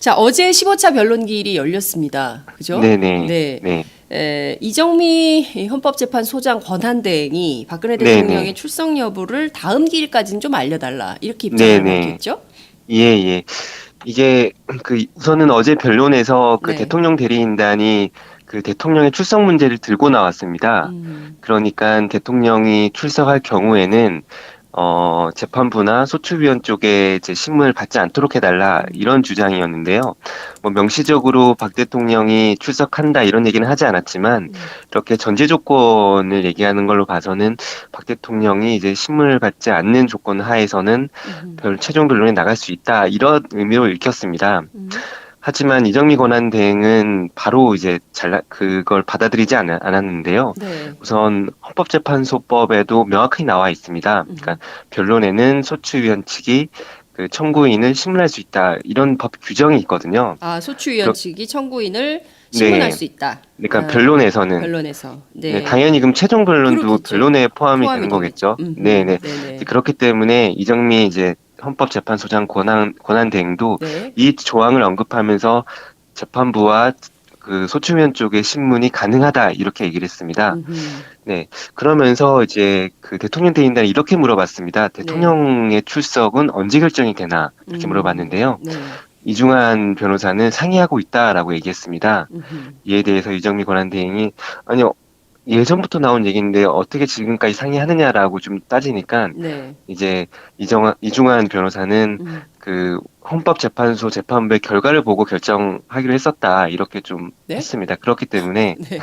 자, 어제 15차 변론기일이 열렸습니다. 그죠? 네네. 네. 네. 이정미 헌법재판소장 권한대행이 박근혜 네네. 대통령의 출석 여부를 다음 기일까지는 좀 알려달라. 이렇게 입장을 네네. 밝혔죠? 예, 예. 이게 우선은 어제 변론에서 그 네. 대통령 대리인단이 그 대통령의 출석 문제를 들고 나왔습니다. 그러니까 대통령이 출석할 경우에는 재판부나 소추위원 쪽에 이제 신문을 받지 않도록 해달라 이런 주장이었는데요. 뭐 명시적으로 박 대통령이 출석한다 이런 얘기는 하지 않았지만 이렇게 전제 조건을 얘기하는 걸로 봐서는 박 대통령이 이제 신문을 받지 않는 조건 하에서는 최종 변론에 나갈 수 있다 이런 의미로 읽혔습니다. 하지만 이정미 권한대행은 바로 이제 그걸 받아들이지 않았는데요. 네. 우선 헌법재판소법에도 명확히 나와 있습니다. 그러니까 변론에는 소추위원 측이 그 청구인을 신문할 수 있다 이런 법 규정이 있거든요. 아, 소추위원 그렇- 측이 청구인을 신문할 네, 수 있다. 그러니까 아, 변론에서는 변론에서. 네, 네. 당연히 그럼 최종 변론도 그렇겠죠. 변론에 포함이 되는 되겠죠. 거겠죠. 네네. 네네. 그렇기 때문에 이정미 이제 헌법재판소장 권한대행도 네. 이 조항을 언급하면서 재판부와 그 소추위원 쪽의 신문이 가능하다 이렇게 얘기를 했습니다. 네. 그러면서 이제 그 대통령 대리인단이 이렇게 물어봤습니다. 대통령의 출석은 언제 결정이 되나 이렇게 물어봤는데요. 네. 이중한 변호사는 상의하고 있다라고 얘기했습니다. 이에 대해서 이정미 권한대행이 아니요. 예전부터 나온 얘기인데 어떻게 지금까지 상의하느냐라고 좀 따지니까 네. 이제 이중한 변호사는 그 헌법재판소 재판부의 결과를 보고 결정하기로 했었다 이렇게 좀 네? 했습니다. 그렇기 때문에 네.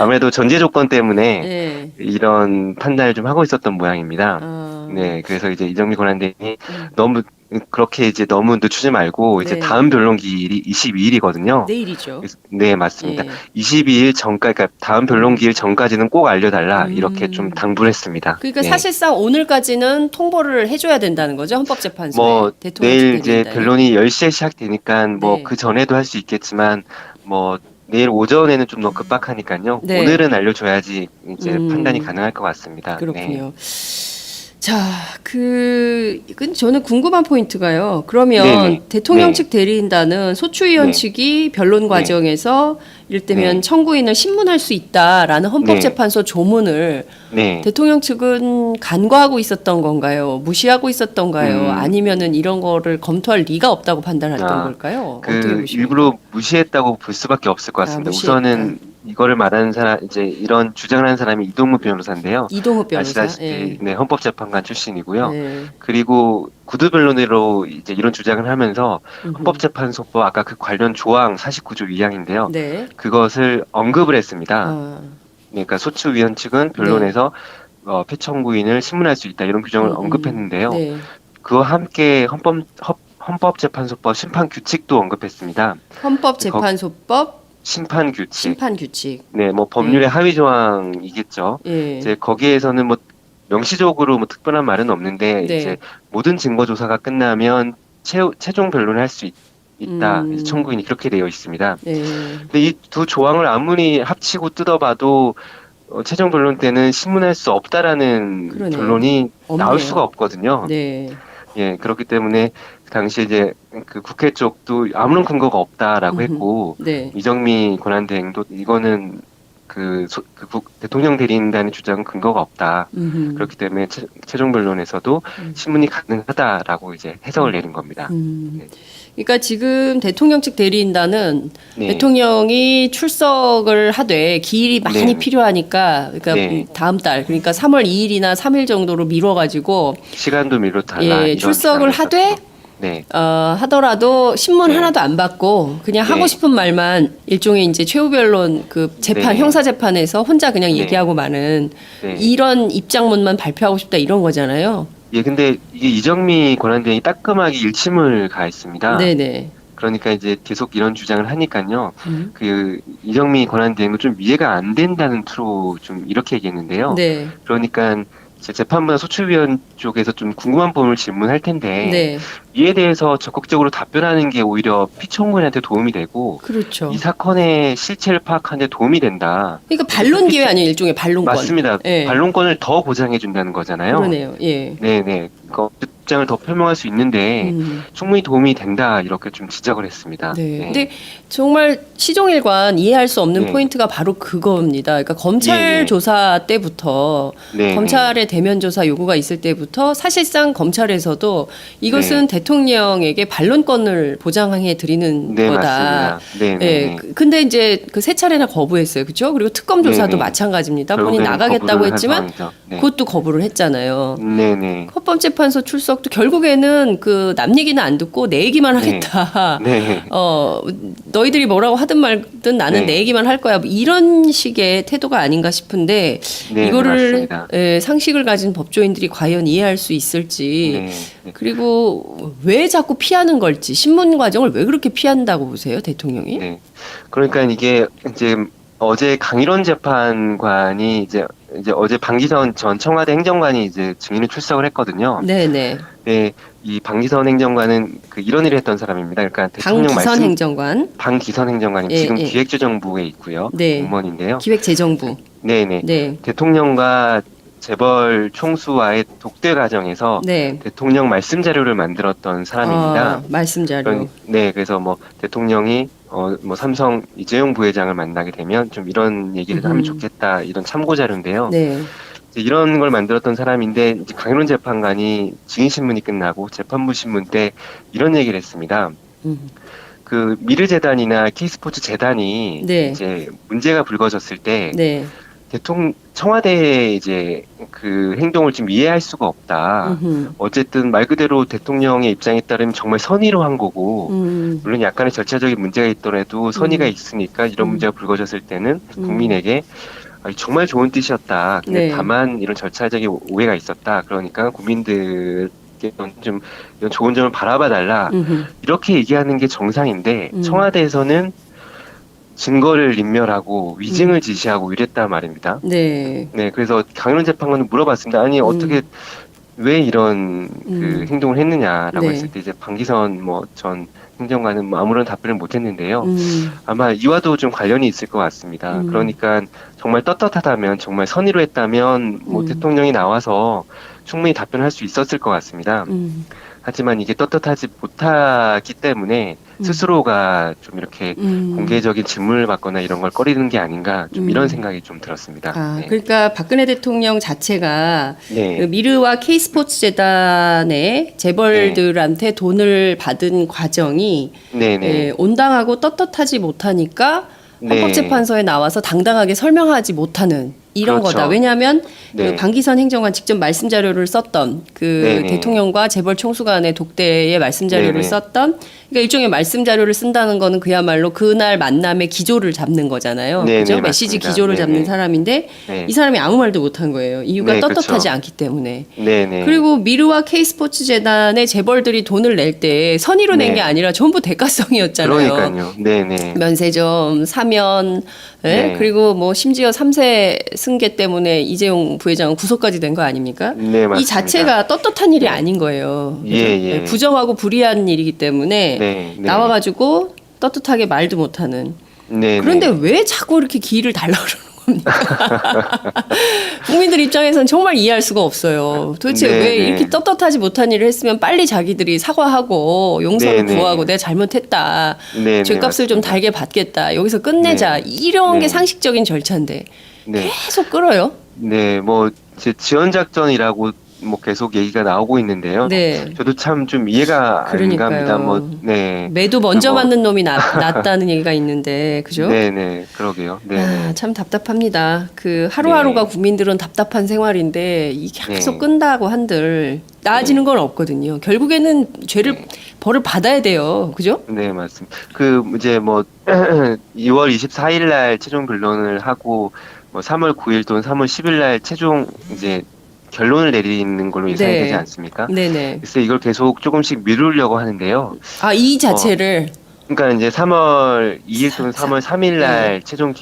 아무래도 전제 조건 때문에 네. 이런 판단을 좀 하고 있었던 모양입니다. 아, 네, 그래서 이제 이정미 권한대행이 너무 그렇게 이제 너무 늦추지 말고 이제 네. 다음 변론기일이 22일이거든요. 내일이죠. 네, 맞습니다. 예. 22일 전까지, 그러니까 다음 변론기일 전까지는 꼭 알려달라 이렇게 좀 당부를 했습니다. 그러니까 네. 사실상 오늘까지는 통보를 해줘야 된다는 거죠. 헌법재판소에. 뭐 대통령 내일 측 이제 대리인단이. 변론이 10시에 시작되니까 뭐 네. 그 전에도 할 수 있겠지만 뭐 내일 오전에는 좀 너무 급박하니까요. 네. 오늘은 알려줘야지 이제 판단이 가능할 것 같습니다. 네. 그렇군요. 자, 이건 저는 궁금한 포인트가요. 그러면 네네. 대통령 네. 측 대리인단은 소추위원 네. 측이 변론 과정에서 이를테면 네. 청구인을 신문할 수 있다라는 헌법재판소 조문을 네. 대통령 측은 간과하고 있었던 건가요? 무시하고 있었던가요? 아니면은 이런 거를 검토할 리가 없다고 판단했던 아, 걸까요? 어떻게 그 보십니까? 일부러 무시했다고 볼 수밖에 없을 것 같습니다. 무시했다. 우선은 이거를 말하는 사람, 이제 이런 주장을 하는 사람이 이동무 변호사인데요. 이동욱 변호사. 아시다시피 예. 네, 헌법재판관 출신이고요. 네. 그리고 구두 변론으로 이제 이런 주장을 하면서 헌법재판소법 아까 그 관련 조항 49조 2항인데요. 네. 그것을 언급을 했습니다. 아, 그러니까 소추위원 측은 변론에서 피청구인을 신문할 수 있다 이런 규정을 언급했는데요. 네. 그와 함께 헌법재판소법 심판규칙도 언급했습니다. 헌법재판소법 심판규칙. 심판규칙. 네, 뭐 법률의 하위 조항이겠죠. 예. 이제 거기에서는 뭐 명시적으로 뭐 특별한 말은 없는데 네. 이제 모든 증거 조사가 끝나면 최종 변론을 할 수 있다. 이제 청구인이 그렇게 되어 있습니다. 네. 근데 이 두 조항을 아무리 합치고 뜯어봐도 최종 변론 때는 신문할 수 없다라는 그러네요. 결론이 나올 없네요. 수가 없거든요. 네. 예, 그렇기 때문에 그 당시 이제 그 국회 쪽도 아무런 근거가 없다라고 했고 네. 이정미 권한대행도 이거는 대통령 대리인단의 주장은 근거가 없다. 그렇기 때문에 최종 변론에서도 신문이 가능하다라고 이제 해석을 내린 겁니다. 네. 그러니까 지금 대통령 측 대리인단은 네. 대통령이 출석을 하되 기일이 많이 네. 필요하니까 그러니까 네. 다음 달 그러니까 3월 2일이나 3일 정도로 미뤄가지고 시간도 미뤘달라. 예, 이런 출석을 주장을 하되 했었죠. 네. 하더라도 신문 네. 하나도 안 받고 그냥 네. 하고 싶은 말만 일종의 이제 최후 변론 그 재판 네. 형사 재판에서 혼자 그냥 네. 얘기하고 마는 네. 이런 입장문만 발표하고 싶다 이런 거잖아요. 예, 근데 이게 이정미 권한대행이 따끔하게 일침을 가했습니다. 네네. 그러니까 이제 계속 이런 주장을 하니까요. 그 이정미 권한대행도 좀 이해가 안 된다는 투로 좀 이렇게 얘기했는데요. 네. 그러니까 이제 재판부나 소추위원 쪽에서 좀 궁금한 부분을 질문할 텐데 네. 이에 대해서 적극적으로 답변하는 게 오히려 피청구인한테 도움이 되고 그렇죠. 이 사건의 실체를 파악하는 데 도움이 된다. 그러니까 반론 기회 아니에요, 일종의 반론권. 맞습니다. 예. 반론권을 더 보장해 준다는 거잖아요. 그러네요. 예. 네네. 입장을 더 표명할 수 있는데 충분히 도움이 된다 이렇게 좀 지적을 했습니다. 네. 근데 정말 시종일관 이해할 수 없는 네. 포인트가 바로 그겁니다. 그러니까 검찰 예, 예. 조사 때부터 네, 검찰의 대면 조사 요구가 있을 때부터 사실상 검찰에서도 이것은 대통령에게 반론권을 보장해 드리는 네, 거다. 맞습니다. 네, 네, 예. 네. 근데 이제 그 세 차례나 거부했어요. 그렇죠? 그리고 특검 조사도 네, 네. 마찬가지입니다. 본인 결국에는 나가겠다고 거부를 한 했지만 상황이죠. 네. 그것도 거부를 했잖아요. 네, 네. 헌법재판소 출석도 결국에는 그 남 얘기는 안 듣고 내 얘기만 하겠다. 네. 너희들이 뭐라고 하든 말든 나는 네. 내 얘기만 할 거야. 뭐 이런 식의 태도가 아닌가 싶은데 네, 이거를 맞습니다. 상식을 가진 법조인들이 과연 이해할 수 있을지 네, 네. 그리고 왜 자꾸 피하는 걸지 신문 과정을 왜 그렇게 피한다고 보세요, 대통령이? 네. 그러니까 이게 이제 어제 강일원 재판관이 이제 어제 방기선 전 청와대 행정관이 이제 증인을 출석을 했거든요. 네네. 네, 이 방기선 행정관은 그 이런 일을 했던 사람입니다. 그러니까 대통령 방기선 행정관, 방기선 행정관이 예, 지금 예. 기획재정부에 있고요. 네. 공무원인데요. 기획재정부. 네네. 네. 대통령과 재벌 총수와의 독대 과정에서 네. 대통령 말씀 자료를 만들었던 사람입니다. 말씀 자료. 네, 그래서 뭐 대통령이 뭐 삼성 이재용 부회장을 만나게 되면 좀 이런 얘기를 하면 좋겠다 이런 참고 자료인데요. 네. 이제 이런 걸 만들었던 사람인데 이제 강일원 재판관이 증인 신문이 끝나고 재판부 신문 때 이런 얘기를 했습니다. 그 미르 재단이나 K스포츠 재단이 네. 이제 문제가 불거졌을 때 네. 청와대의 이제 그 행동을 좀 이해할 수가 없다. 어쨌든 말 그대로 대통령의 입장에 따르면 정말 선의로 한 거고, 물론 약간의 절차적인 문제가 있더라도 선의가 있으니까 이런 문제가 불거졌을 때는 국민에게 정말 좋은 뜻이었다. 근데 네. 다만 이런 절차적인 오해가 있었다. 그러니까 국민들께 좀 이런 좋은 점을 바라봐 달라. 이렇게 얘기하는 게 정상인데 청와대에서는 증거를 인멸하고 위증을 지시하고 이랬단 말입니다. 네. 네, 그래서 강일원 재판관은 물어봤습니다. 아니 어떻게 왜 이런 그 행동을 했느냐라고 네. 했을 때 이제 방기선 뭐 전 행정관은 뭐 아무런 답변을 못했는데요. 아마 이와도 좀 관련이 있을 것 같습니다. 그러니까 정말 떳떳하다면 정말 선의로 했다면 뭐 대통령이 나와서 충분히 답변할 수 있었을 것 같습니다. 하지만 이게 떳떳하지 못하기 때문에 스스로가 좀 이렇게 공개적인 질문을 받거나 이런 걸 꺼리는 게 아닌가 좀 이런 생각이 좀 들었습니다. 네. 그러니까 박근혜 대통령 자체가 네. 그 미르와 K스포츠 재단의 재벌들한테 돈을 받은 과정이 네네. 온당하고 떳떳하지 못하니까 네. 헌법재판소에 나와서 당당하게 설명하지 못하는 이런 그렇죠. 거다. 왜냐하면 네. 그 방기선 행정관 직접 말씀 자료를 썼던 그 네네. 대통령과 재벌 총수 간의 독대의 말씀 자료를 네네. 썼던 그러니까 일종의 말씀 자료를 쓴다는 거는 그야말로 그날 만남의 기조를 잡는 거잖아요. 네네, 그죠? 메시지 맞습니다. 기조를 네네. 잡는 사람인데 네. 이 사람이 아무 말도 못한 거예요. 이유가 네, 떳떳하지 그렇죠. 않기 때문에. 네네. 그리고 미르와 K스포츠 재단의 재벌들이 돈을 낼 때 선의로 낸 네. 게 아니라 전부 대가성이었잖아요. 그러니까요. 네네. 면세점, 사면, 네. 그리고 뭐 심지어 3세 승계 때문에 이재용 부회장은 구속까지 된 거 아닙니까? 네, 맞습니다. 이 자체가 떳떳한 일이 아닌 거예요. 예, 그죠? 예. 부정하고 불의한 일이기 때문에 네, 네. 나와가지고 떳떳하게 말도 못하는. 네네. 그런데 왜 자꾸 이렇게 기회를 달라 그러는 겁니까? 국민들 입장에서는 정말 이해할 수가 없어요. 도대체 네, 왜 네. 이렇게 떳떳하지 못한 일을 했으면 빨리 자기들이 사과하고 용서를 네, 네. 구하고 내가 잘못했다. 네네, 죄값을 좀 맞습니다. 달게 받겠다. 여기서 끝내자. 네. 이런 게 네. 상식적인 절차인데 네. 계속 끌어요. 네, 뭐 이제 지원 작전이라고 뭐 계속 얘기가 나오고 있는데요. 네. 저도 참 좀 이해가 안 그러니까요. 갑니다. 뭐 네. 매도 먼저 뭐, 맞는 놈이 낫다는 얘기가 있는데 그죠? 네네, 그러게요. 네. 참 답답합니다. 그 하루하루가 네. 국민들은 답답한 생활인데 이게 계속 네. 끈다고 한들 나아지는 건 없거든요. 결국에는 죄를 네. 벌을 받아야 돼요. 그죠? 네, 맞습니다. 그 이제 뭐 2월 24일 날 최종 변론을 하고 뭐 3월 9일 또는 3월 10일 날 최종 이제 결론을 내리는 걸로 예상이 네. 되지 않습니까? 네네. 그래서 이걸 계속 조금씩 미루려고 하는데요. 이 자체를 그러니까 이제 3월 2일 또는 사- 3월 3일 날 최종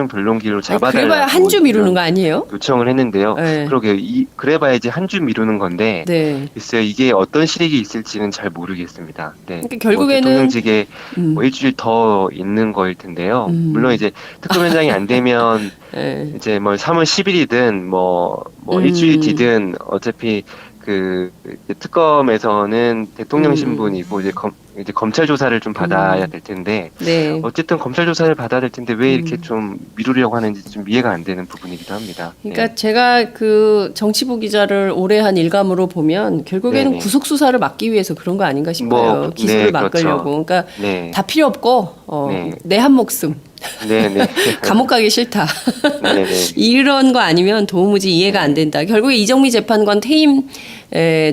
변론 기일로 잡아달라고 그래봐야 한 주 미루는 거 아니에요? 요청을 했는데요. 네. 그러게요. 그래봐야 이제 한 주 미루는 건데 네. 글쎄요, 이게 어떤 실익이 있을지는 잘 모르겠습니다. 네. 그러니까 결국에는- 뭐 대통령직에 음. 뭐 일주일 더 있는 거일 텐데요. 물론 이제 특검위원장이 안 되면 네. 이제 뭐 3월 10일이든 뭐 음. 일주일 뒤든 어차피 그 이제 특검에서는 대통령 음. 신분이고 이제 검찰 조사를 좀 받아야 될 텐데 네. 어쨌든 검찰 조사를 받아야 될 텐데 왜 이렇게 음. 좀 미루려고 하는지 좀 이해가 안 되는 부분이기도 합니다. 그러니까 제가 그 정치부 기자를 오래 한 일감으로 보면 결국에는 네네. 구속 수사를 막기 위해서 그런 거 아닌가 싶어요. 기소를 네, 막으려고. 그렇죠. 그러니까 네, 다 필요 없고 네, 내 한 목숨 네, 네, 감옥 가기 싫다. 네, 네, 이런 거 아니면 도무지 이해가 안 된다. 결국에 이정미 재판관 퇴임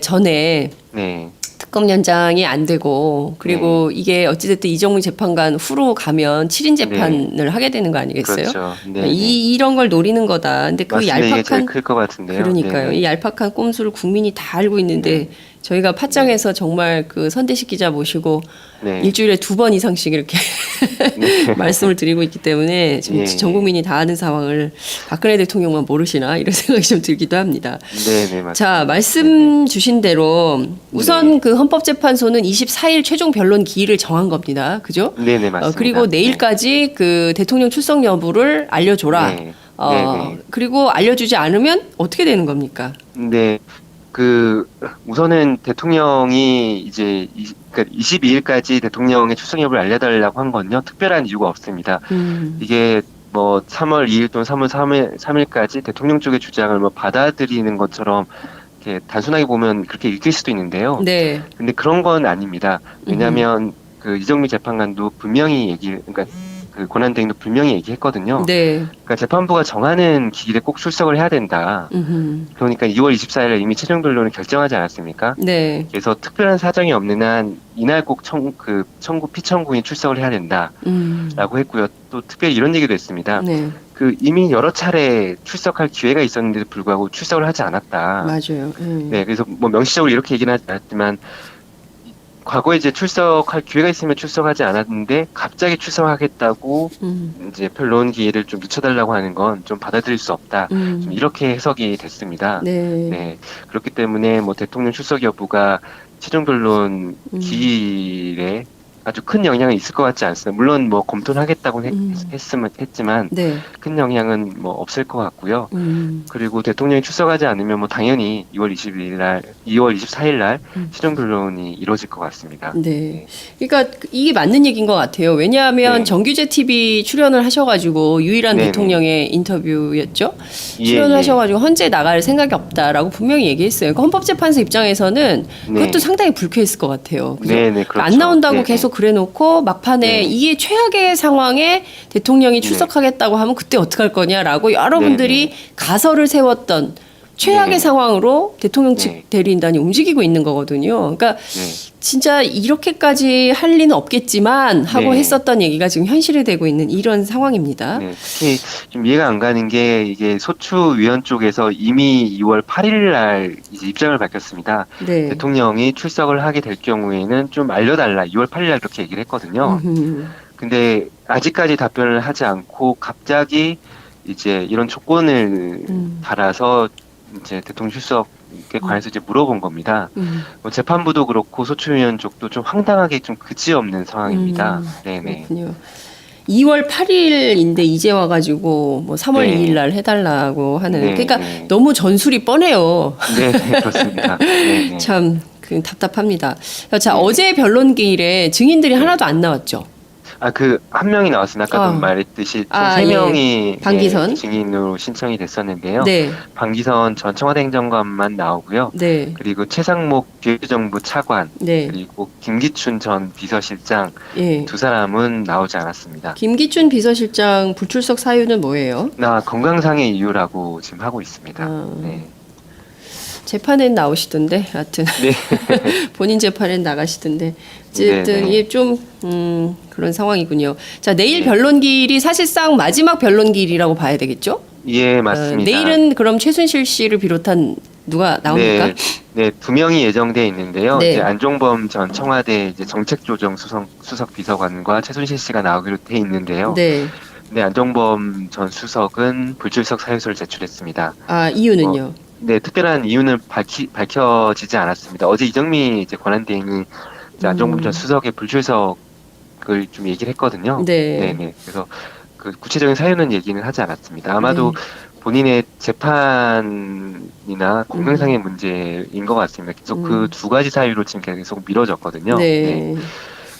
전에 네, 특검 연장이 안 되고 그리고 이게 어찌됐든 이정미 재판관 후로 가면 7인 재판을 하게 되는 거 아니겠어요? 그렇죠. 네, 네. 이런 걸 노리는 거다. 근데 그 맞습니다. 이게 제일 얄팍한 클 것 같은데요. 그러니까요. 네, 이 얄팍한 꼼수를 국민이 다 알고 있는데 저희가 팟짱에서 정말 그 선대식 기자 모시고 네, 일주일에 2번 이상씩 이렇게 말씀을 드리고 있기 때문에 지금 예, 전 국민이 다 아는 상황을 박근혜 대통령만 모르시나 이런 생각이 좀 들기도 합니다. 네, 네, 맞습니다. 자, 말씀 주신 대로 우선 그 헌법재판소는 24일 최종 변론 기일을 정한 겁니다. 그죠? 네, 네, 맞습니다. 그리고 내일까지 그 대통령 출석 여부를 알려줘라. 네, 네. 그리고 알려주지 않으면 어떻게 되는 겁니까? 네, 우선은 대통령이 이제 그러니까 22일까지 대통령의 출석 여부를 알려달라고 한 건요, 특별한 이유가 없습니다. 이게 뭐 3월 2일 또는 3월 3일까지 대통령 쪽의 주장을 뭐 받아들이는 것처럼 이렇게 단순하게 보면 그렇게 읽힐 수도 있는데요. 네. 근데 그런 건 아닙니다. 왜냐하면 그 이정미 재판관도 분명히 그러니까 그 권한대행도 분명히 얘기했거든요. 네. 그러니까 재판부가 정하는 기일에 꼭 출석을 해야 된다. 그러니까 2월 24일에 이미 최종 변론을 결정하지 않았습니까? 네. 그래서 특별한 사정이 없는 한 이날 꼭 피청구인 출석을 해야 된다라고 했고요. 또 특별히 이런 얘기도 했습니다. 네. 그 이미 여러 차례 출석할 기회가 있었는데도 불구하고 출석을 하지 않았다. 맞아요. 네, 그래서 뭐 명시적으로 이렇게 얘기는 하지 않았지만 과거에 이제 출석할 기회가 있으면 출석하지 않았는데 갑자기 출석하겠다고 이제 변론 기회를 좀 늦춰달라고 하는 건 좀 받아들일 수 없다. 좀 이렇게 해석이 됐습니다. 네. 네, 그렇기 때문에 뭐 대통령 출석 여부가 최종 변론 기일에 아주 큰 영향은 있을 것 같지 않습니다. 물론 뭐 검토는 하겠다고 했지만 네. 큰 영향은 뭐 없을 것 같고요. 그리고 대통령이 출석하지 않으면 뭐 당연히 2월 24일 날 최종 변론이 이루어질 것 같습니다. 네. 그러니까 이게 맞는 얘기인 것 같아요. 왜냐하면 네. 정규제 TV 출연을 하셔가지고 유일한 네네. 대통령의 인터뷰였죠. 예, 출연을 예. 하셔가지고 헌재 나갈 생각이 없다라고 분명히 얘기했어요. 그러니까 헌법재판소 입장에서는 그것도 네. 상당히 불쾌했을 것 같아요. 그죠? 네, 네, 그렇죠. 안 나온다고 네, 계속 그래놓고 막판에 네. 이게 최악의 상황에 대통령이 출석하겠다고 하면 그때 어떡할 거냐라고 여러분들이 가설을 세웠던 최악의 네. 상황으로 대통령 측 네. 대리인단이 움직이고 있는 거거든요. 그러니까 네. 진짜 이렇게까지 할 리는 없겠지만 하고 네. 했었던 얘기가 지금 현실이 되고 있는 이런 상황입니다. 네, 특히 좀 이해가 안 가는 게 이게 소추위원 쪽에서 이미 2월 8일 날 이제 입장을 밝혔습니다. 네. 대통령이 출석을 하게 될 경우에는 좀 알려달라. 2월 8일 날 그렇게 얘기를 했거든요. 근데 아직까지 답변을 하지 않고 갑자기 이제 이런 조건을 달아서 이제 대통령 출석에 관해서 이제 물어본 겁니다. 뭐 재판부도 그렇고 소추위원 쪽도 좀 황당하게 좀 그지없는 상황입니다. 네네. 그렇군요. 2월 8일인데 이제 와가지고 뭐 3월 네. 2일 날 해달라고 하는. 네, 그러니까 네. 너무 전술이 뻔해요. 네, 네, 그렇습니다. 네, 네. 참 답답합니다. 자, 어제 변론 기일에 증인들이 하나도 안 나왔죠. 한 명이 나왔습니다. 아까도 말했듯이 총 세 예. 명이 방기선. 증인으로 신청이 됐었는데요. 네. 방기선 전 청와대 행정관만 나오고요. 네. 그리고 최상목 기획정부 차관, 네. 그리고 김기춘 전 비서실장 예. 두 사람은 나오지 않았습니다. 김기춘 비서실장 불출석 사유는 뭐예요? 건강상의 이유라고 지금 하고 있습니다. 네. 재판엔 나오시던데, 하여튼. 네. 본인 재판엔 나가시던데. 어쨌든, 네네. 이게 좀, 그런 상황이군요. 자, 내일 변론기일이 사실상 마지막 변론기일이라고 봐야 되겠죠? 예, 맞습니다. 내일은 그럼 최순실 씨를 비롯한 누가 나옵니까? 네, 두 명이 예정돼 있는데요. 네. 이제 안종범 전 청와대 이제 정책조정 수석 비서관과 최순실 씨가 나오기로 돼 있는데요. 네. 네, 안종범 전 수석은 불출석 사유서를 제출했습니다. 아, 이유는요? 네, 특별한 이유는 밝혀지지 않았습니다. 어제 이정미 이제 권한대행이 이제 안종범 전 수석의 불출석을 좀 얘기를 했거든요. 네. 네. 그래서 그 구체적인 사유는 얘기는 하지 않았습니다. 아마도 본인의 재판이나 공명상의 문제인 것 같습니다. 계속 그 두 가지 사유로 지금 계속 미뤄졌거든요. 네. 네.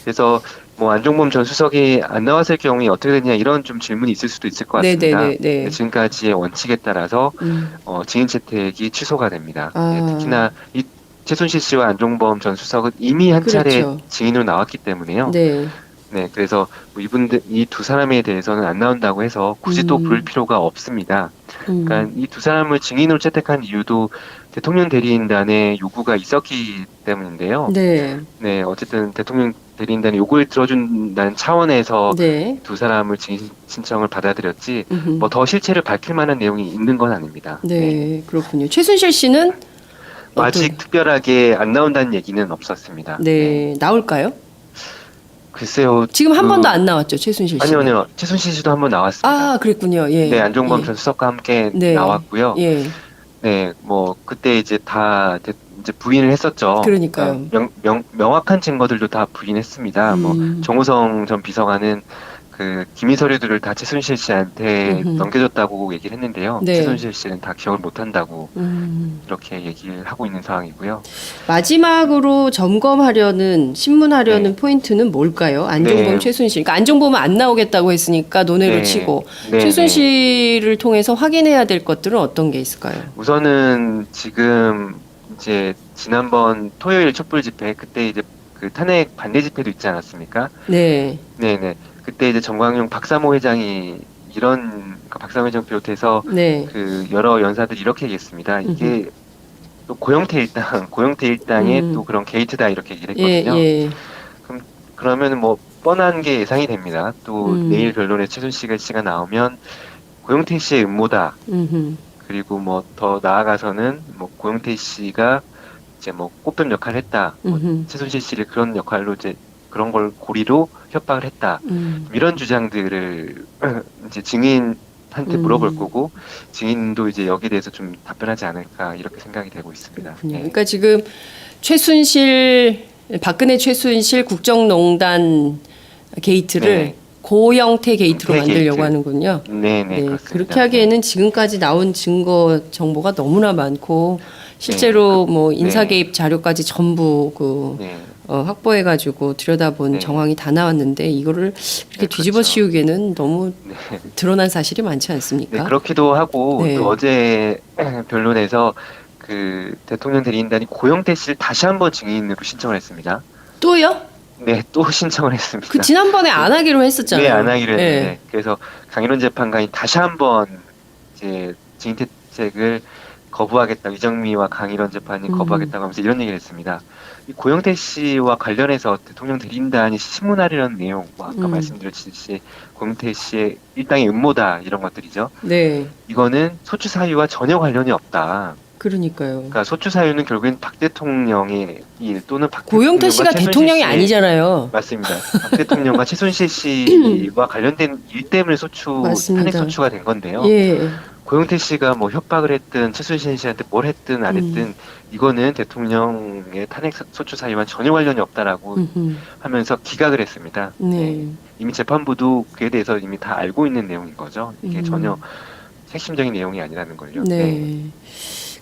그래서 뭐 안종범 전 수석이 안 나왔을 경우에 어떻게 되냐 이런 좀 질문이 있을 수도 있을 것 같습니다. 네네네. 네, 네. 지금까지의 원칙에 따라서 음. 증인 채택이 취소가 됩니다. 네, 아, 특히나 이 최순실 씨와 안종범 전 수석은 이미 한 차례 그렇죠. 증인으로 나왔기 때문에요. 네. 네, 그래서 뭐 이분들 이 두 사람에 대해서는 안 나온다고 해서 굳이 또 부를 필요가 없습니다. 그러니까 이 두 사람을 증인으로 채택한 이유도 대통령 대리인단의 요구가 있었기 때문인데요. 네. 네, 어쨌든 대통령 대리인단의 요구를 들어준다는 차원에서 네. 두 사람을 증인 신청을 받아들였지, 음흠. 뭐 더 실체를 밝힐 만한 내용이 있는 건 아닙니다. 네. 네. 그렇군요. 최순실 씨는 뭐 어떤, 아직 특별하게 안 나온다는 얘기는 없었습니다. 네. 네. 나올까요? 글쎄요, 지금 한 번도 안 나왔죠, 최순실 아니요, 씨는. 아니요. 최순실 씨도 한번 나왔습니다. 아, 그랬군요. 네, 예. 안종범 예. 전 수석과 함께 네. 나왔고요. 예. 네, 뭐 그때 이제 다 이제 부인을 했었죠. 그러니까요. 그러니까 명확한 증거들도 다 부인했습니다. 뭐 정호성 전 비서관은 그 기밀 서류들을 다 최순실 씨한테 음흠. 넘겨줬다고 얘기를 했는데요. 네. 최순실 씨는 다 기억을 못한다고 음. 이렇게 얘기를 하고 있는 상황이고요. 마지막으로 점검하려는 신문하려는 네. 포인트는 뭘까요? 안종범, 네. 최순실. 그러니까 안종범은 안 나오겠다고 했으니까 논외로 네. 치고 네, 최순실을 통해서 확인해야 될 것들은 어떤 게 있을까요? 우선은 지금 이제 지난번 토요일 촛불 집회 그때 이제 그 탄핵 반대 집회도 있지 않았습니까? 네. 네네. 그때 이제 정광용 박사모 회장이 그러니까 박사모 회장 비롯해서 네. 그 여러 연사들이 이렇게 얘기했습니다. 이게 또 고영태 일당의 또 그런 게이트다 이렇게 얘기를 예, 했거든요. 예. 그러면 뭐 뻔한 게 예상이 됩니다. 또 내일 변론에 최순실 씨가 나오면 고영태 씨의 음모다. 음흠. 그리고 뭐 더 나아가서는 뭐 고영태 씨가 이제 뭐 꽃뱀 역할을 했다. 뭐 최순실 씨를 그런 역할로 이제 그런 걸 고리로 협박을 했다. 이런 주장들을 이제 증인한테 물어볼 거고 증인도 이제 여기에 대해서 좀 답변하지 않을까 이렇게 생각이 되고 있습니다. 그렇군요. 네. 그러니까 지금 박근혜 최순실 국정농단 게이트를 네. 고영태 게이트로 태 만들려고 게이트. 하는군요. 네네, 네, 그렇습니다. 그렇게 하기에는 지금까지 나온 증거 정보가 너무나 많고 실제로 뭐 인사 네. 개입 자료까지 전부 네. 확보해가지고 들여다본 네. 정황이 다 나왔는데 이거를 이렇게 네, 뒤집어 그렇죠. 씌우기에는 너무 네. 드러난 사실이 많지 않습니까? 네, 그렇기도 하고 네. 또 어제 변론에서 그 대통령 대리인단이 고영태 씨를 다시 한번 증인으로 신청을 했습니다. 또요? 네, 또 신청을 했습니다. 그 지난번에 안 하기로 했었잖아요. 네, 안 하기로 했는데 네. 그래서 강일원 재판관이 다시 한번 이제 증인 채택을 거부하겠다. 이정미와 강일원 재판이 거부하겠다고 하면서 이런 얘기를 했습니다. 이 고영태 씨와 관련해서 대통령 대리인단이 신문하려는 내용, 뭐 아까 말씀드렸듯이 고영태 씨의 일당의 음모다 이런 것들이죠. 네. 이거는 소추 사유와 전혀 관련이 없다. 그러니까요. 그러니까 소추 사유는 결국엔 박 대통령의 일 또는 박 고영태 씨가 대통령과 대통령이 최순실 씨의- 아니잖아요. 맞습니다. 박 대통령과 최순실 씨와 관련된 일 때문에 맞습니다. 탄핵 소추가 된 건데요. 예. 고영태 씨가 뭐 협박을 했든 최순실 씨한테 뭘 했든 안 했든 이거는 대통령의 탄핵 소추 사유와 전혀 관련이 없다라고 하면서 기각을 했습니다. 네. 이미 재판부도 그에 대해서 이미 다 알고 있는 내용인 거죠. 이게 전혀 핵심적인 내용이 아니라는 걸요. 네.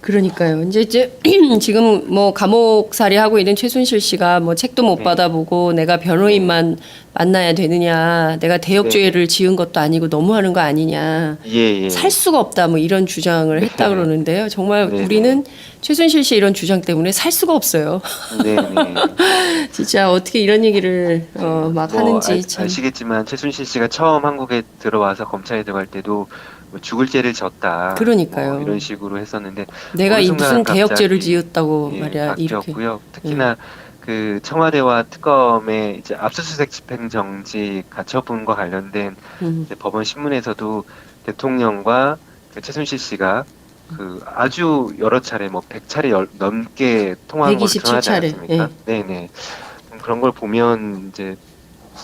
그러니까요. 이제 지금 뭐 감옥살이 하고 있는 최순실 씨가 뭐 책도 못 네. 받아보고 내가 변호인만 만나야 되느냐, 내가 대역죄를 지은 것도 아니고 너무하는 거 아니냐, 예. 살 수가 없다 뭐 이런 주장을 했다 그러는데요. 정말 네. 우리는 최순실 씨 이런 주장 때문에 살 수가 없어요. 네. 진짜 어떻게 이런 얘기를 막 뭐 하는지 참. 아시겠지만 최순실 씨가 처음 한국에 들어와서 검찰에 들어갈 때도 뭐 죽을 죄를 졌다. 그러니까요. 뭐 이런 식으로 했었는데 내가 어느 이 순간 무슨 대역죄를 갑자기, 지었다고 예, 말이야 이렇게. 바뀌었고요. 특히나 그 청와대와 특검의 이제 압수수색 집행정지 가처분과 관련된 이제 법원 신문에서도 대통령과 그 최순실 씨가 그 아주 여러 차례 뭐 100차례 넘게 통화한 걸로 드러나지 127차례. 않았습니까? 네네. 그런 걸 보면 이제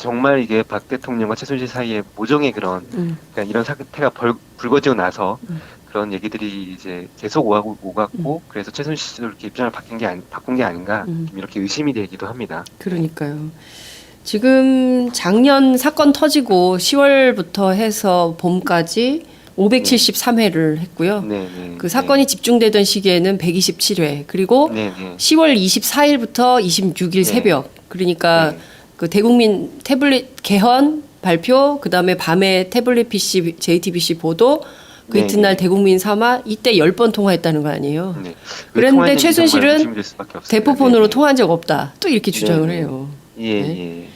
정말 이게 박 대통령과 최순실 사이에 모종의 그런 그러니까 이런 사태가 불거지고 나서 그런 얘기들이 이제 계속 오갔고 그래서 최순실 씨도 이렇게 입장을 바꾼 게 아닌가 좀 이렇게 의심이 되기도 합니다. 그러니까요. 지금 작년 사건 터지고 10월부터 해서 봄까지 573회를 했고요. 네, 네. 그 사건이 집중되던 시기에는 127회, 그리고 네, 네. 10월 24일부터 26일 네. 새벽, 그러니까 네. 그 대국민 태블릿 개헌 발표, 그다음에 밤에 태블릿 PC, JTBC 보도, 그 네, 이튿날 네. 대국민 삼아, 이때 10번 통화했다는 거 아니에요. 네. 그랬는데 통화했는지 정말 최순실은 의심이 될 수밖에 없습니다. 대포폰으로 네, 네. 통화한 적 없다. 또 이렇게 주장을 네, 네. 해요. 예, 네. 예.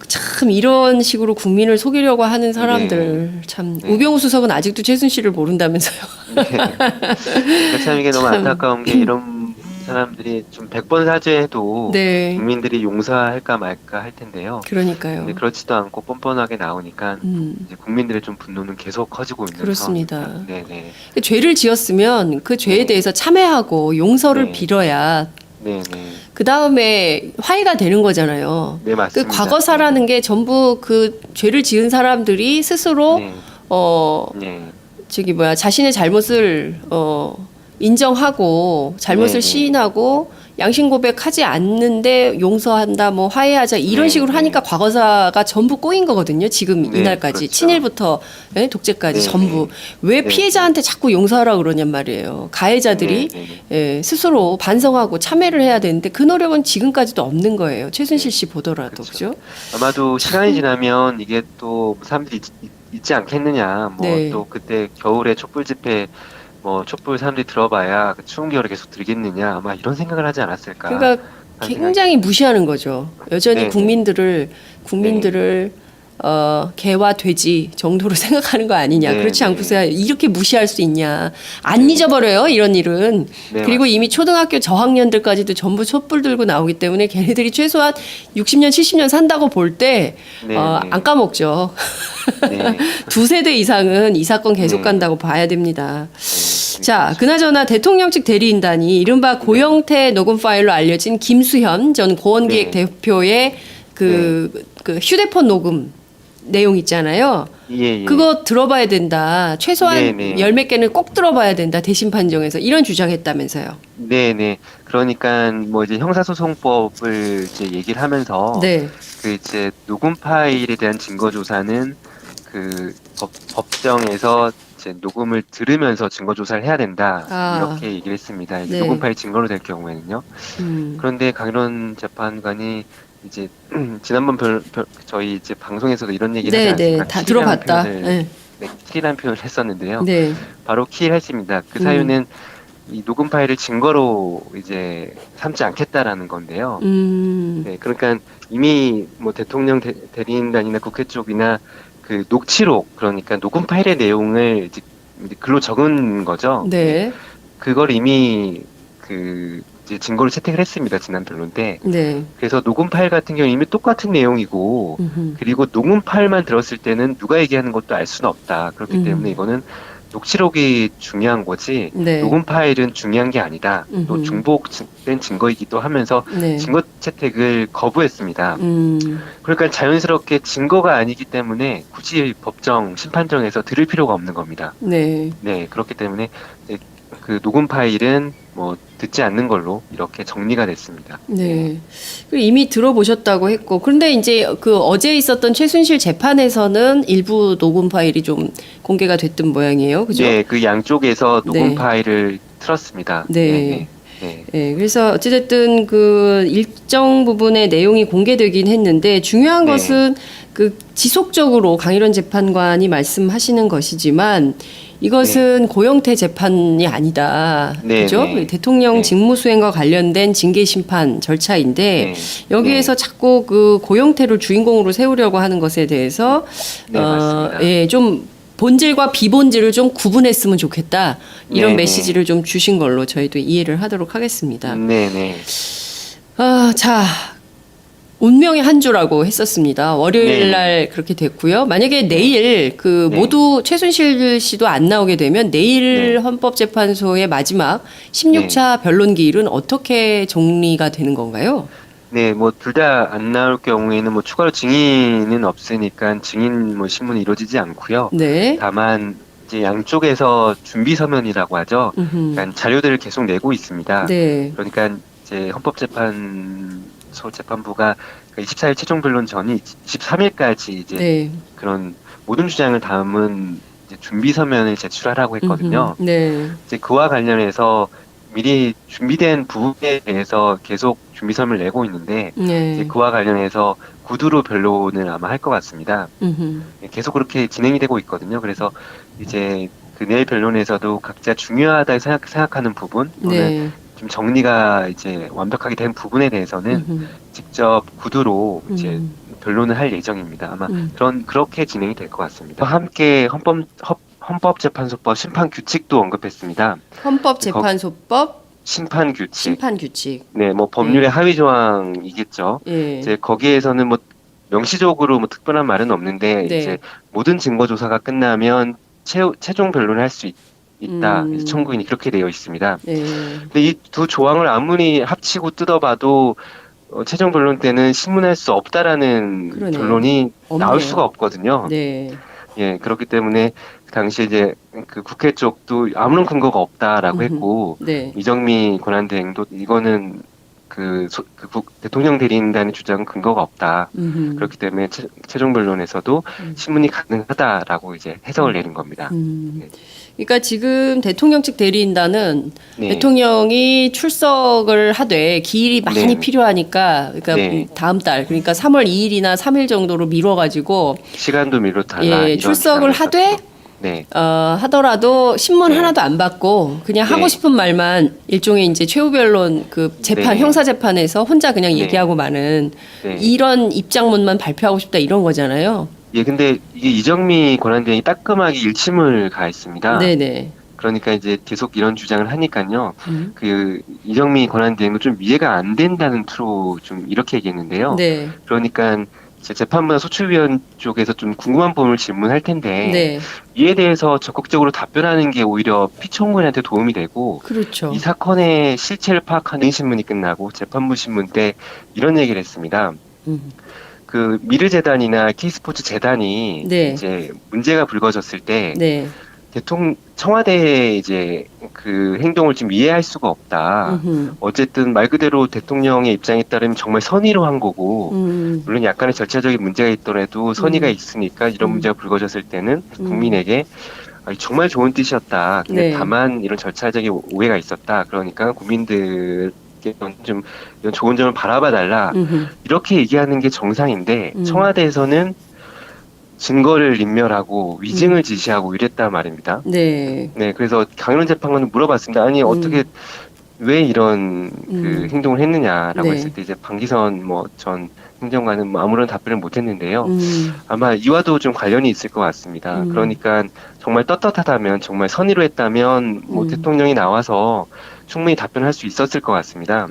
참 이런 식으로 국민을 속이려고 하는 사람들 참 네. 우병우 수석은 아직도 최순실을 모른다면서요. 네. 그러니까 참 이게 너무 참. 안타까운 게 이런 사람들이 좀 100번 사죄해도 네. 국민들이 용서할까 말까 할 텐데요. 그러니까요. 근데 그렇지도 않고 뻔뻔하게 나오니까 이제 국민들의 좀 분노는 계속 커지고 있는 그렇습니다. 상황입니다. 네네. 죄를 지었으면 그 죄에 네. 대해서 참회하고 용서를 네. 빌어야 네네. 그 다음에 화해가 되는 거잖아요. 네, 그 맞습니다. 과거사라는 게 전부 그 죄를 지은 사람들이 스스로 네. 네. 자신의 잘못을 인정하고 잘못을 네네. 시인하고 양심 고백하지 않는데 용서한다, 뭐 화해하자 이런 네, 식으로 네. 하니까 과거사가 전부 꼬인 거거든요. 지금 네, 이날까지 그렇죠. 친일부터 독재까지 네, 전부 네. 왜 네, 피해자한테 자꾸 용서하라 그러냔 말이에요. 가해자들이 네, 네. 스스로 반성하고 참회를 해야 되는데 그 노력은 지금까지도 없는 거예요. 최순실 씨 보더라도 그렇죠. 그죠? 아마도 시간이 지나면 이게 또 사람들이 있지 않겠느냐. 뭐 네. 또 그때 겨울에 촛불 집회 뭐 촛불 사람들이 들어봐야 그 추운 겨울에 계속 들겠느냐. 아마 이런 생각을 하지 않았을까. 그러니까 하는 굉장히 무시하는 거죠. 여전히 네, 국민들을 개와 돼지 정도로 생각하는 거 아니냐. 네, 그렇지 네. 않고서 이렇게 무시할 수 있냐. 안 잊어버려요, 이런 일은. 네, 그리고 맞습니다. 이미 초등학교 저학년들까지도 전부 촛불 들고 나오기 때문에 걔네들이 최소한 60년, 70년 산다고 볼 때 네, 안 네. 까먹죠. 네. 두 세대 이상은 이 사건 계속 네. 간다고 봐야 됩니다. 네. 자, 그나저나 대통령 측 대리인단이 이른바 고영태 녹음 파일로 알려진 김수현 전 고원기획 네. 대표의 그 휴대폰 녹음 내용 있잖아요. 예, 예. 그거 들어봐야 된다. 최소한 네, 네. 열 몇 개는 꼭 들어봐야 된다. 대신 판정에서 이런 주장했다면서요. 네네. 그러니까 뭐 이제 형사소송법을 이제 얘기를 하면서 네. 그 이제 녹음 파일에 대한 증거 조사는 그 법정에서 이제 녹음을 들으면서 증거 조사를 해야 된다. 이렇게 얘기를 했습니다. 이제 네. 녹음 파일 증거로 될 경우에는요. 음. 그런데 강일원 재판관이 이제 지난번 저희 이제 방송에서도 이런 얘기를 네, 하지 네. 않습니까? 다 킬이라는 들어봤다. 표현을, 네. 네, 킬이라는 표현을 했었는데요. 네. 바로 킬했습니다. 그 사유는 이 녹음 파일을 증거로 이제 삼지 않겠다라는 건데요. 네, 그러니까 이미 뭐 대통령 대리인단이나 국회 쪽이나 그 녹취록, 그러니까 녹음 파일의 내용을 이제 글로 적은 거죠. 네. 그걸 이미 그 이제 증거로 채택을 했습니다. 지난 변론 때. 네. 그래서 녹음 파일 같은 경우는 이미 똑같은 내용이고, 그리고 녹음 파일만 들었을 때는 누가 얘기하는 것도 알 수는 없다. 그렇기 때문에 이거는 녹취록이 중요한 거지, 네. 녹음 파일은 중요한 게 아니다. 또 중복된 증거이기도 하면서 네. 증거 채택을 거부했습니다. 음. 그러니까 자연스럽게 증거가 아니기 때문에 굳이 법정 심판정에서 들을 필요가 없는 겁니다. 네. 네, 그렇기 때문에 이제 그 녹음 파일은 뭐 듣지 않는 걸로 이렇게 정리가 됐습니다. 네. 그리고 이미 들어보셨다고 했고, 그런데 이제 그 어제 있었던 최순실 재판에서는 일부 녹음 파일이 좀 공개가 됐던 모양이에요. 그죠? 네, 그 양쪽에서 녹음 네. 파일을 틀었습니다. 네. 네, 네. 네, 그래서 어찌됐든 그 일정 부분의 내용이 공개되긴 했는데 중요한 네. 것은 그 지속적으로 강일원 재판관이 말씀하시는 것이지만 이것은 고영태 재판이 아니다. 네, 그죠? 네. 대통령 네. 직무수행과 관련된 징계심판 절차인데 네. 여기에서 자꾸 그 고영태를 주인공으로 세우려고 하는 것에 대해서 네, 맞습니다. 예, 좀 본질과 비본질을 좀 구분했으면 좋겠다. 이런 네, 메시지를 좀 주신 걸로 저희도 이해를 하도록 하겠습니다. 네, 네. 자, 운명의 한 주라고 했었습니다. 월요일 네. 날 그렇게 됐고요. 만약에 내일 그 네. 모두 최순실 씨도 안 나오게 되면 내일 네. 헌법재판소의 마지막 16차 변론 기일은 어떻게 정리가 되는 건가요? 네, 뭐 둘 다 안 나올 경우에는 뭐 추가로 증인은 없으니까 증인 뭐 신문이 이루어지지 않고요. 네. 다만 이제 양쪽에서 준비 서면이라고 하죠. 음흠. 그러니까 자료들을 계속 내고 있습니다. 네. 그러니까 이제 헌법재판소에서 재판부가 24일 최종 변론 전이 23일까지 이제 네. 그런 모든 주장을 담은 이제 준비 서면을 제출하라고 했거든요. 네. 이제 그와 관련해서 미리 준비된 부분에 대해서 계속 준비 서면을 내고 있는데 이제 네. 그와 관련해서 구두로 변론을 아마 할 것 같습니다. 음흠. 계속 그렇게 진행이 되고 있거든요. 그래서 이제 그 내일 변론에서도 각자 중요하다 생각하는 부분 또는 네. 좀 정리가 이제 완벽하게 된 부분에 대해서는 음흠. 직접 구두로 이제 음. 변론을 할 예정입니다. 아마 음. 그렇게 진행이 될 것 같습니다. 함께 헌법재판소법 심판 규칙도 언급했습니다. 헌법재판소법 심판 규칙. 심판 규칙. 네, 뭐 네. 법률의 하위 조항이겠죠. 예. 이제 거기에서는 뭐 명시적으로 뭐 특별한 말은 없는데 네. 이제 모든 증거 조사가 끝나면 최종 변론을 할 수 있다. 그래서 청구인이 그렇게 되어 있습니다. 네. 근데 이 두 조항을 아무리 합치고 뜯어봐도 최종 변론 때는 신문할 수 없다라는 그러네요. 결론이 나올 없네요. 수가 없거든요. 네. 예, 그렇기 때문에 그 당시에 이제 그 국회 쪽도 아무런 근거가 없다라고 했고 네. 이정미 권한대행도 이거는 대통령 대리인단의 주장은 근거가 없다. 그렇기 때문에 최종 변론에서도 신문이 가능하다라고 이제 해석을 내린 겁니다. 네. 그러니까 지금 대통령 측 대리인단은 네. 대통령이 출석을 하되 기일이 많이 네. 필요하니까 그러니까 네. 다음 달 그러니까 3월 2일이나 3일 정도로 미뤄가지고 시간도 미루달라. 예, 이런 출석을 주장을 하되 했었죠. 네. 하더라도 신문 네. 하나도 안 받고 그냥 네. 하고 싶은 말만 일종의 이제 최후 변론 그 재판 네. 형사 재판에서 혼자 그냥 네. 얘기하고 마는 네. 이런 입장문만 발표하고 싶다 이런 거잖아요. 예, 근데 이게 이정미 권한대행이 따끔하게 일침을 가했습니다. 네네. 그러니까 이제 계속 이런 주장을 하니까요. 그 이정미 권한대행도 좀 이해가 안 된다는 투로 좀 이렇게 얘기했는데요. 네. 그러니까 이제 재판부나 소추위원 쪽에서 좀 궁금한 부분을 질문할 텐데 네. 이에 대해서 적극적으로 답변하는 게 오히려 피청구인한테 도움이 되고 그렇죠. 이 사건의 실체를 파악하는 신문이 끝나고 재판부 신문 때 이런 얘기를 했습니다. 그 미르재단이나 K스포츠 재단이 네. 이제 문제가 불거졌을 때 네. 청와대의 이제 그 행동을 좀 이해할 수가 없다. 어쨌든 말 그대로 대통령의 입장에 따르면 정말 선의로 한 거고, 물론 약간의 절차적인 문제가 있더라도 선의가 있으니까 이런 문제가 불거졌을 때는 국민에게 정말 좋은 뜻이었다. 근데 네. 다만 이런 절차적인 오해가 있었다. 그러니까 국민들께 좀 이런 좋은 점을 바라봐 달라. 이렇게 얘기하는 게 정상인데 청와대에서는 증거를 인멸하고 위증을 지시하고 이랬단 말입니다. 네. 네, 그래서 강윤 재판관은 물어봤습니다. 아니 어떻게 왜 이런 그 행동을 했느냐라고 네. 했을 때 이제 방기선 뭐 전 행정관은 뭐 아무런 답변을 못했는데요. 아마 이와도 좀 관련이 있을 것 같습니다. 그러니까 정말 떳떳하다면 정말 선의로 했다면 뭐 대통령이 나와서 충분히 답변할 수 있었을 것 같습니다.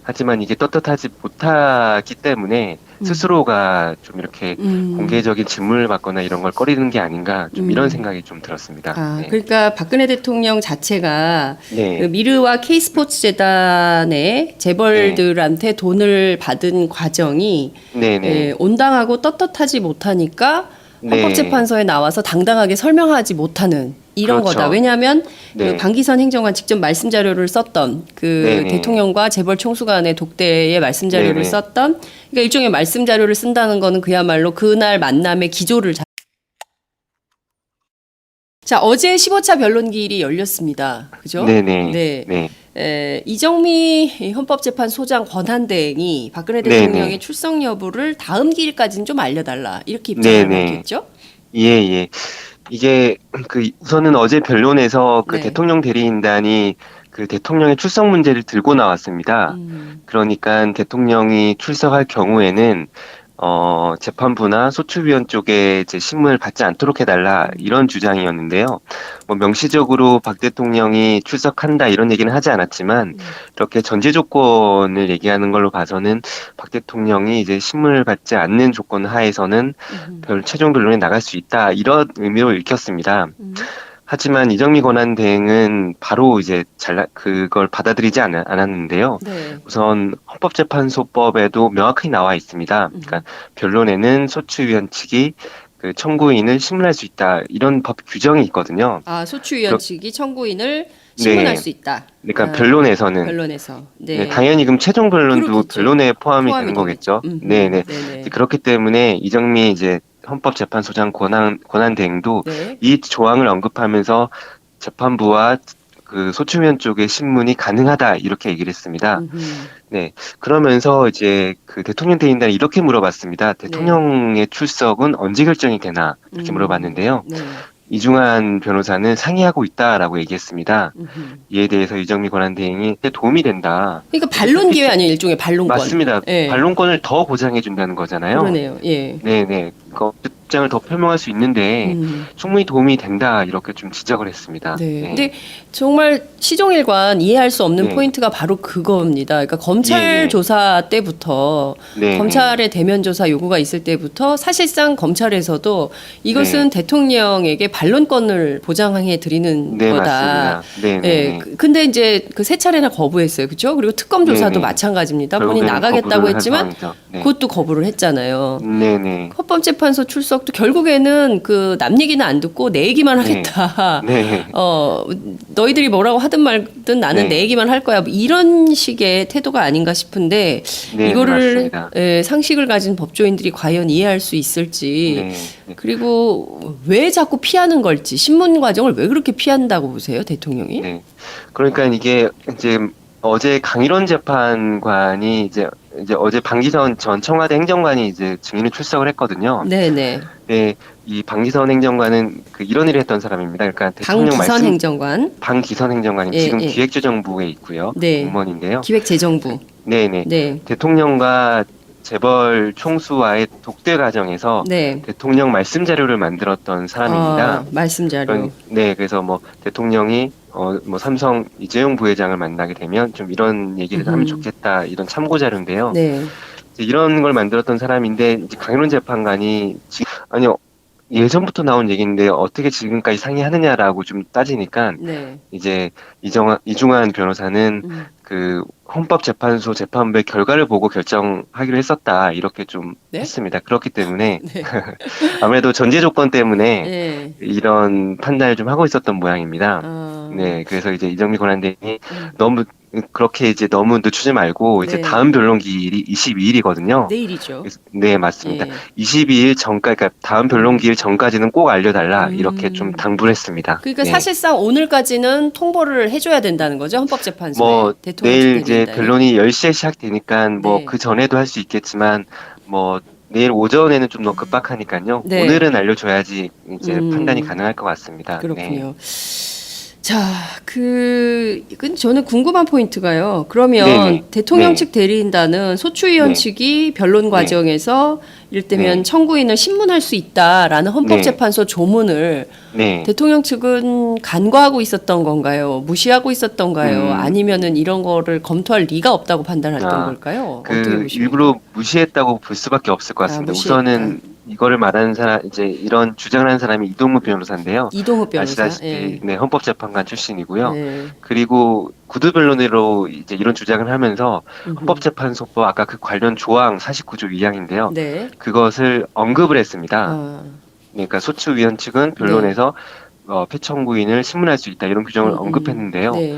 하지만 이게 떳떳하지 못하기 때문에 스스로가 좀 이렇게 공개적인 질문을 받거나 이런 걸 꺼리는 게 아닌가 좀 이런 생각이 좀 들었습니다. 아, 네. 그러니까 박근혜 대통령 자체가 네. 그 미르와 K스포츠 재단의 재벌들한테 돈을 받은 과정이 네네. 예, 온당하고 떳떳하지 못하니까 네. 헌법재판소에 나와서 당당하게 설명하지 못하는 이런 그렇죠. 거다. 왜냐하면 네. 그 방기선 행정관 직접 말씀 자료를 썼던 그 네네. 대통령과 재벌 총수 간의 독대의 말씀 자료를 네네. 썼던 그러니까 일종의 말씀 자료를 쓴다는 거는 그야말로 그날 만남의 기조를 자, 어제 15차 변론기일이 열렸습니다. 그죠? 네네. 네. 네. 이정미 헌법재판소장 권한대행이 박근혜 네네. 대통령의 출석 여부를 다음 기일까지는 좀 알려달라. 이렇게 입장을 네네. 밝혔죠? 예, 예. 이게 그 우선은 어제 변론에서 그 네. 대통령 대리인단이 그 대통령의 출석 문제를 들고 나왔습니다. 그러니까 대통령이 출석할 경우에는 재판부나 소추위원 쪽에 이제 신문을 받지 않도록 해달라 이런 주장이었는데요. 뭐 명시적으로 박 대통령이 출석한다 이런 얘기는 하지 않았지만 이렇게 전제 조건을 얘기하는 걸로 봐서는 박 대통령이 이제 신문을 받지 않는 조건 하에서는 최종 변론에 나갈 수 있다 이런 의미로 읽혔습니다. 하지만 이정미 권한대행은 바로 이제 그걸 받아들이지 않았는데요. 네. 우선 헌법재판소법에도 명확히 나와 있습니다. 그러니까 변론에는 소추위원 측이 그 청구인을 신문할 수 있다 이런 법 규정이 있거든요. 아, 소추위원 측이 청구인을 신문할 네. 수 있다. 그러니까 변론에서는 변론에서. 네, 네. 당연히 그럼 최종 변론도 그렇겠죠. 변론에 포함이 포함이 되는 거겠죠. 네네. 네네. 이제 그렇기 때문에 이정미 이제 헌법재판소장 권한 대행도 네. 이 조항을 언급하면서 재판부와 그 소추위원 쪽의 신문이 가능하다 이렇게 얘기를 했습니다. 음흠. 네. 그러면서 이제 그 대통령 대행단이 이렇게 물어봤습니다. 네. 대통령의 출석은 언제 결정이 되나 이렇게 물어봤는데요. 네. 이중한 변호사는 상의하고 있다라고 얘기했습니다. 음흠. 이에 대해서 이정미 권한대행이 도움이 된다. 그러니까 반론 기회 아니에요, 일종의 반론권. 맞습니다. 예. 반론권을 더 보장해 준다는 거잖아요. 그러네요. 예. 네네. 그 입장을 더 표명할 수 있는데 충분히 도움이 된다 이렇게 좀 지적을 했습니다. 네. 근데 정말 시종일관 이해할 수 없는 네. 포인트가 바로 그겁니다. 그러니까 검찰 예, 예. 조사 때부터 네, 검찰의 대면 조사 요구가 있을 때부터 사실상 검찰에서도 이것은 대통령에게 반론권을 보장해 드리는 네, 거다. 맞습니다. 네, 네. 예. 근데 이제 그 세 차례나 거부했어요. 그렇죠? 그리고 특검 조사도 네네. 마찬가지입니다. 본인 결국에는 나가겠다고 거부를 한 했지만 상황이죠. 네. 그것도 거부를 했잖아요. 네네. 헌법재판소 출석도 결국에는 그 남 얘기는 안 듣고 내 얘기만 하겠다. 네. 너희들이 뭐라고 하든 말든 나는 네. 내 얘기만 할 거야. 뭐 이런 식의 태도가 아닌가 싶은데 네, 이거를 맞습니다. 상식을 가진 법조인들이 과연 이해할 수 있을지 네. 네. 그리고 왜 자꾸 피하는 걸지 신문 과정을 왜 그렇게 피한다고 보세요, 대통령이? 네. 그러니까 이게 이제 어제 강일원 재판관이 이제 어제 방기선 전 청와대 행정관이 이제 증인으로 출석을 했거든요. 네네. 네, 이 방기선 행정관은 그 이런 일을 했던 사람입니다. 그러니까 대통령 방기선 행정관, 방기선 행정관이 예, 지금 예. 기획재정부에 있고요. 네. 공무원인데요. 기획재정부. 네네. 네. 대통령과 재벌 총수와의 독대 과정에서 네. 대통령 말씀 자료를 만들었던 사람입니다. 말씀 자료. 네, 그래서 뭐 대통령이 뭐 삼성 이재용 부회장을 만나게 되면 좀 이런 얘기를 하면 좋겠다 이런 참고 자료인데요. 네. 이제 이런 걸 만들었던 사람인데 이제 강일원 재판관이 아니요 예전부터 나온 얘기인데 어떻게 지금까지 상의하느냐라고 좀 따지니까 네. 이제 이중한 변호사는 그 헌법재판소 재판부의 결과를 보고 결정하기로 했었다 이렇게 좀 네? 했습니다. 그렇기 때문에 네. 아무래도 전제 조건 때문에 네. 이런 판단을 좀 하고 있었던 모양입니다. 네, 그래서 이제 이정미 권한대행이 너무 그렇게 이제 너무 늦추지 말고 이제 네. 다음 변론 기일이 22일이거든요. 내일이죠. 네, 맞습니다. 예. 22일 전까지, 그러니까 다음 변론 기일 전까지는 꼭 알려달라 이렇게 좀 당부를 했습니다. 그러니까 네. 사실상 오늘까지는 통보를 해줘야 된다는 거죠, 헌법재판소에. 뭐 대통령 내일 측 이제 대리인단에. 변론이 10시에 시작되니까 뭐 네. 그 전에도 할 수 있겠지만 뭐 내일 오전에는 좀 너무 급박하니까요. 네. 오늘은 알려줘야지 이제 판단이 음. 가능할 것 같습니다. 그렇군요. 자, 저는 궁금한 포인트가요. 그러면 네네. 대통령 네. 측 대리인단은 소추위원 네. 측이 변론 과정에서 이를테면 네. 청구인을 신문할 수 있다라는 헌법재판소 조문을 네. 대통령 측은 간과하고 있었던 건가요? 무시하고 있었던가요? 아니면은 이런 거를 검토할 리가 없다고 판단했던 걸까요? 어떻게 그 보십니까? 일부러 무시했다고 볼 수밖에 없을 것 같습니다. 무시했다. 우선은 이거를 말하는 사람 이제 이런 주장을 하는 사람이 이동우 변호사인데요. 이동욱 변호사. 아시다시피 예. 네, 헌법재판관 출신이고요. 네. 그리고 구두 변론으로 이제 이런 주장을 하면서 헌법재판소법 아까 그 관련 조항 49조 2항인데요. 네. 그것을 언급을 했습니다. 아, 그러니까 소추위원 측은 변론에서 폐청구인을 신문할 수 있다 이런 규정을 언급했는데요. 네.